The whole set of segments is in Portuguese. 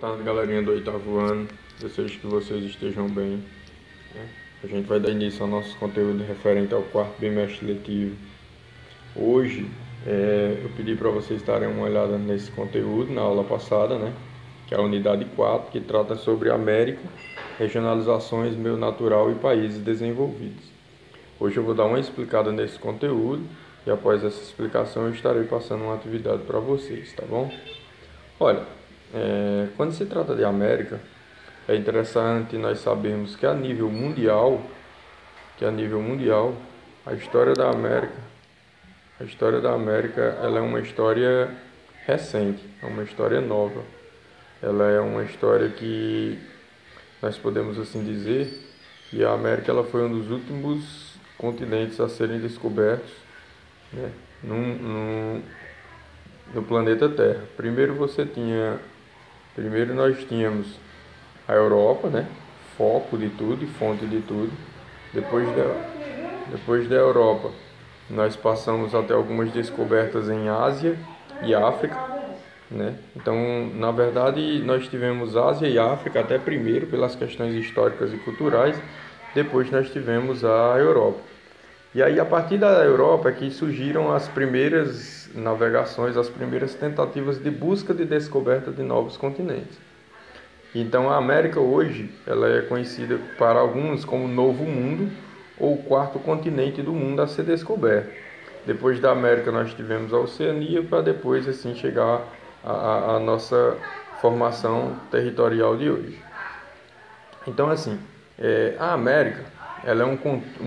Tarde, galerinha do oitavo ano. Desejo que vocês estejam bem, né? A gente vai dar início ao nosso conteúdo referente ao quarto bimestre letivo. Hoje eu pedi para vocês darem uma olhada nesse conteúdo na aula passada, né? Que é a unidade 4, que trata sobre América, regionalizações, meio natural e países desenvolvidos. Hoje eu vou dar uma explicada nesse conteúdo e após essa explicação eu estarei passando uma atividade para vocês, tá bom? Olha, quando se trata de América, é interessante nós sabermos que a nível mundial, a história da América, ela é uma história recente, é uma história nova. Ela é uma história que nós podemos assim dizer que a América ela foi um dos últimos continentes a serem descobertos, né, no planeta Terra. Primeiro nós tínhamos a Europa, né, foco de tudo e fonte de tudo. Depois da Europa, nós passamos até algumas descobertas em Ásia e África, né? Então, na verdade, nós tivemos Ásia e África até primeiro pelas questões históricas e culturais. Depois nós tivemos a Europa. E aí, a partir da Europa é que surgiram as primeiras navegações, as primeiras tentativas de busca de descoberta de novos continentes. Então, a América hoje ela é conhecida para alguns como Novo Mundo ou o quarto continente do mundo a ser descoberto. Depois da América nós tivemos a Oceania para depois assim chegar à nossa formação territorial de hoje. Então, assim, a América ela é um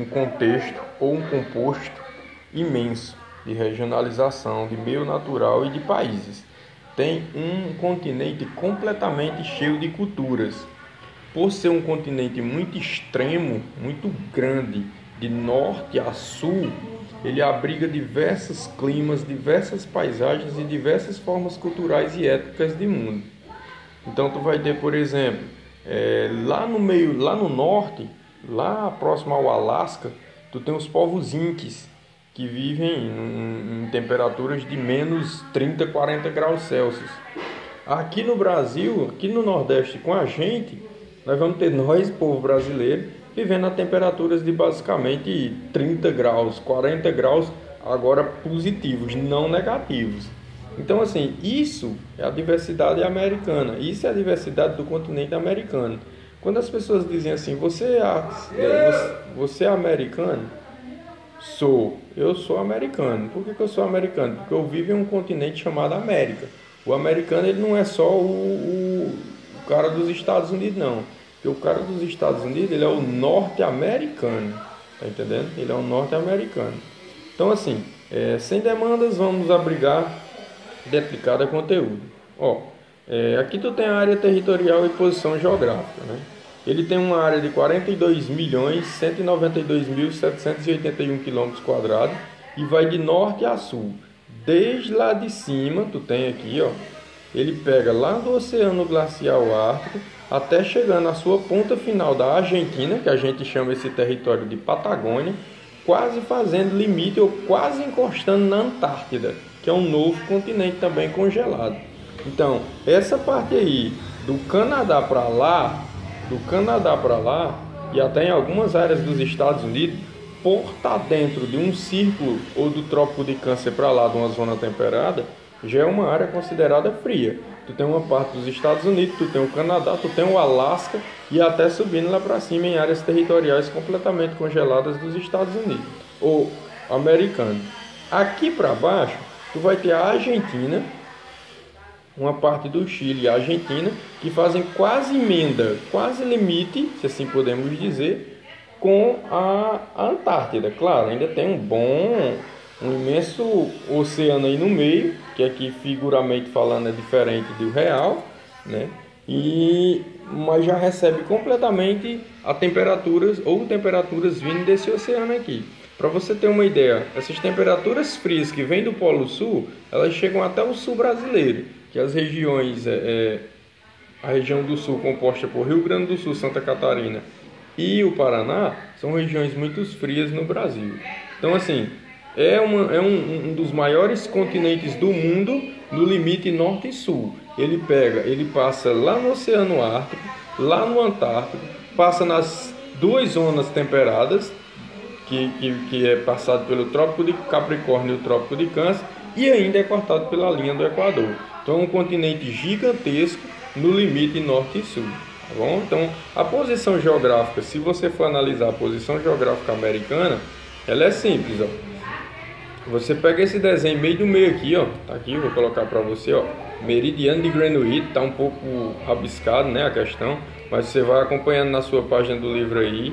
contexto ou um composto imenso de regionalização, de meio natural e de países. Tem um continente completamente cheio de culturas. Por ser um continente muito extremo, muito grande, de norte a sul, ele abriga diversos climas, diversas paisagens e diversas formas culturais e étnicas de mundo. Então tu vai ter, por exemplo, lá no norte, lá próximo ao Alasca, tu tem os povos Inques, que vivem em temperaturas de menos 30, 40 graus Celsius. Aqui no Brasil, aqui no Nordeste com a gente, nós vamos ter nós, povo brasileiro, vivendo a temperaturas de basicamente 30 graus, 40 graus, agora positivos, não negativos. Então, assim, isso é a diversidade americana, isso é a diversidade do continente americano. Quando as pessoas dizem assim, você é americano? Eu sou americano. Por que eu sou americano? Porque eu vivo em um continente chamado América. O americano ele não é só o cara dos Estados Unidos, não. Porque o cara dos Estados Unidos ele é o norte-americano. Tá entendendo? Ele é o norte-americano. Então, assim, sem demandas, vamos abrigar dentro de cada conteúdo. Aqui tu tem a área territorial e posição geográfica, né? Ele tem uma área de 42.192.781 km² e vai de norte a sul. Desde lá de cima, tu tem aqui, ele pega lá do Oceano Glacial Ártico até chegando à sua ponta final da Argentina, que a gente chama esse território de Patagônia, quase fazendo limite ou quase encostando na Antártida, que é um novo continente também congelado. Então, essa parte aí, do Canadá para lá e até em algumas áreas dos Estados Unidos, por estar dentro de um círculo ou do Trópico de Câncer para lá, de uma zona temperada, já é uma área considerada fria. Tu tem uma parte dos Estados Unidos, tu tem o Canadá, tu tem o Alasca e até subindo lá para cima em áreas territoriais completamente congeladas dos Estados Unidos ou americanos. Aqui para baixo, tu vai ter a Argentina, uma parte do Chile e a Argentina, que fazem quase emenda, quase limite, se assim podemos dizer, com a Antártida. Claro, ainda tem um imenso oceano aí no meio, que aqui figuramente falando é diferente do real, né? Mas já recebe completamente temperaturas vindo desse oceano aqui. Para você ter uma ideia, essas temperaturas frias que vêm do Polo Sul, elas chegam até o sul brasileiro, que as regiões, a região do sul composta por Rio Grande do Sul, Santa Catarina e o Paraná, são regiões muito frias no Brasil. Então, assim, é um dos maiores continentes do mundo, no limite norte e sul. Ele passa lá no Oceano Ártico, lá no Antártico, passa nas duas zonas temperadas, que é passado pelo Trópico de Capricórnio e o Trópico de Câncer, e ainda é cortado pela linha do Equador. Então é um continente gigantesco no limite norte e sul. Tá bom? Então a posição geográfica, se você for analisar a posição geográfica americana, ela é simples, ó. Você pega esse desenho meio do meio aqui, ó. Tá aqui, vou colocar para você, ó. Meridiano de Greenwich, tá um pouco rabiscado, né, a questão, mas você vai acompanhando na sua página do livro aí,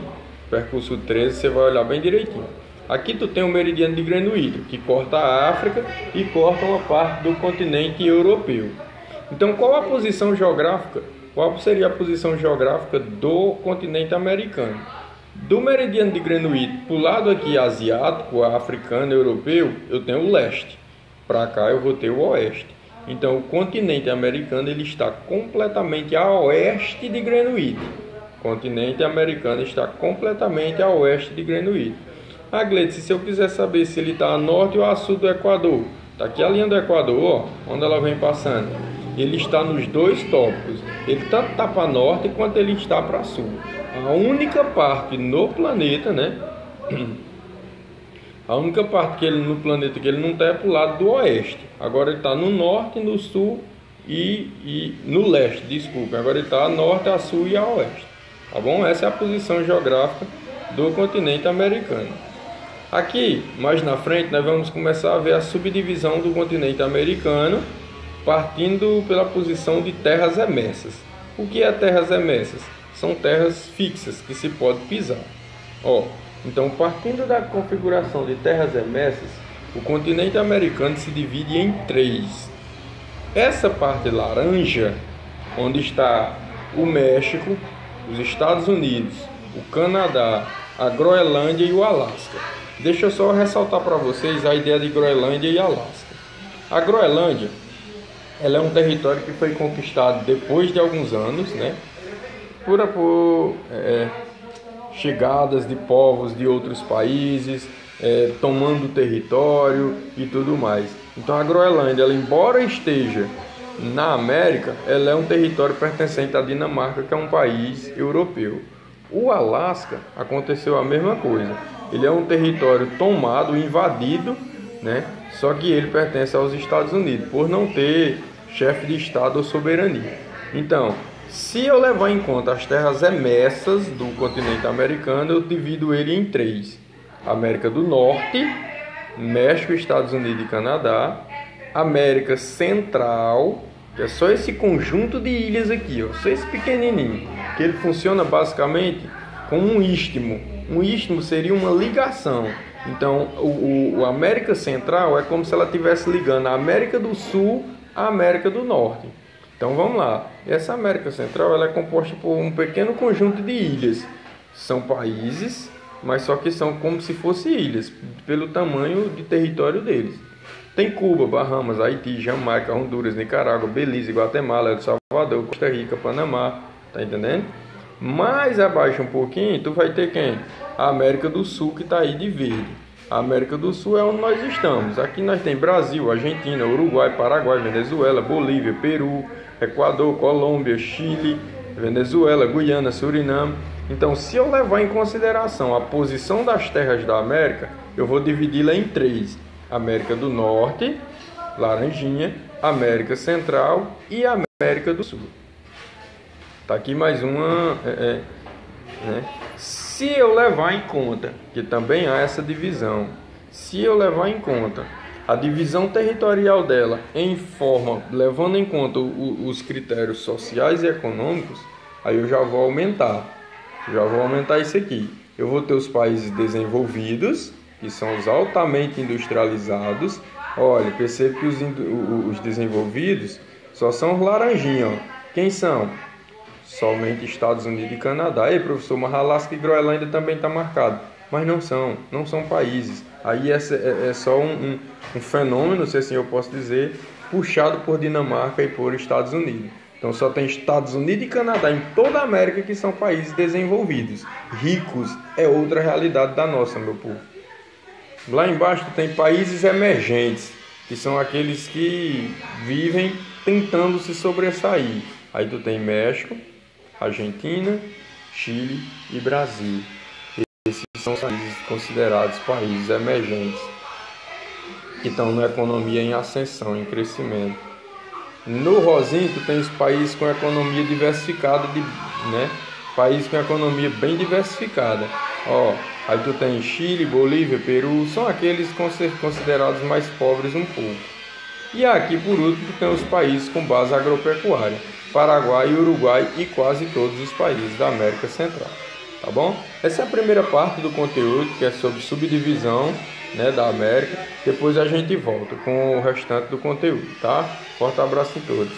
percurso 13, você vai olhar bem direitinho. Aqui tu tem o meridiano de Greenwich, que corta a África e corta uma parte do continente europeu. Então, qual a posição geográfica? Qual seria a posição geográfica do continente americano? Do meridiano de Greenwich para o lado aqui asiático, africano, europeu, eu tenho o leste. Para cá eu vou ter o oeste. Então, o continente americano ele está completamente a oeste de Greenwich. O continente americano está completamente a oeste de Greenwich. Ah, Gleice, se eu quiser saber se ele está a norte ou a sul do Equador, está aqui a linha do Equador, ó, onde ela vem passando. Ele está nos dois tópicos. Ele tanto está para norte quanto ele está para sul. A única parte no planeta, né? A única parte no planeta que ele não está é para o lado do oeste. Agora ele está no norte, no sul e no leste, desculpa. Agora ele está a norte, a sul e a oeste. Tá bom? Essa é a posição geográfica do continente americano. Aqui, mais na frente, nós vamos começar a ver a subdivisão do continente americano, partindo pela posição de terras emersas. O que é terras emersas? São terras fixas que se pode pisar. Ó, então, partindo da configuração de terras emersas, o continente americano se divide em três. Essa parte laranja, onde está o México, os Estados Unidos, o Canadá, a Groenlândia e o Alasca. Deixa eu só ressaltar para vocês a ideia de Groenlândia e Alasca. A Groenlândia, ela é um território que foi conquistado depois de alguns anos, né? Por chegadas de povos de outros países, tomando território e tudo mais. Então a Groenlândia, ela, embora esteja na América, ela é um território pertencente à Dinamarca, que é um país europeu. O Alasca aconteceu a mesma coisa. Ele é um território tomado, invadido, né? Só que ele pertence aos Estados Unidos, por não ter chefe de Estado ou soberania. Então, se eu levar em conta as terras emersas do continente americano, eu divido ele em três: América do Norte, México, Estados Unidos e Canadá; América Central, que é só esse conjunto de ilhas aqui, ó, só esse pequenininho, que ele funciona basicamente como um istmo. Um istmo seria uma ligação. Então, o América Central é como se ela estivesse ligando a América do Sul à América do Norte. Então, vamos lá. Essa América Central ela é composta por um pequeno conjunto de ilhas. São países, mas só que são como se fossem ilhas, pelo tamanho de território deles. Tem Cuba, Bahamas, Haiti, Jamaica, Honduras, Nicarágua, Belize, Guatemala, El Salvador, Costa Rica, Panamá. Tá entendendo? Mais abaixo um pouquinho, tu vai ter quem? A América do Sul, que está aí de verde. A América do Sul é onde nós estamos. Aqui nós tem Brasil, Argentina, Uruguai, Paraguai, Venezuela, Bolívia, Peru, Equador, Colômbia, Chile, Venezuela, Guiana, Suriname. Então, se eu levar em consideração a posição das terras da América, eu vou dividi-la em três: América do Norte, laranjinha, América Central e América do Sul. Tá aqui mais uma, né? Se eu levar em conta que também há essa divisão, se eu levar em conta a divisão territorial dela em forma, levando em conta os critérios sociais e econômicos, aí eu já vou aumentar isso aqui. Eu vou ter os países desenvolvidos, que são os altamente industrializados. Olha, percebe que os desenvolvidos só são os laranjinhos, ó. Quem são? Somente Estados Unidos e Canadá. Ei, professor, mas Alasca e Groenlândia também está marcado. Mas não são países. Aí é só um fenômeno, se assim eu posso dizer, puxado por Dinamarca e por Estados Unidos. Então só tem Estados Unidos e Canadá em toda a América que são países desenvolvidos. Ricos é outra realidade da nossa, meu povo. Lá embaixo tem países emergentes. que são aqueles que vivem tentando se sobressair. Aí tu tem México, Argentina, Chile e Brasil. Esses são países considerados países emergentes, que estão na economia em ascensão, em crescimento. No rosinho, tu tem os países com economia diversificada, né? Países com economia bem diversificada. Ó, aí tu tem Chile, Bolívia, Peru, são aqueles considerados mais pobres um pouco. E aqui, por último, tu tem os países com base agropecuária, Paraguai, Uruguai e quase todos os países da América Central. Tá bom? Essa é a primeira parte do conteúdo, que é sobre subdivisão, né, da América. Depois a gente volta com o restante do conteúdo, tá? Forte abraço em todos.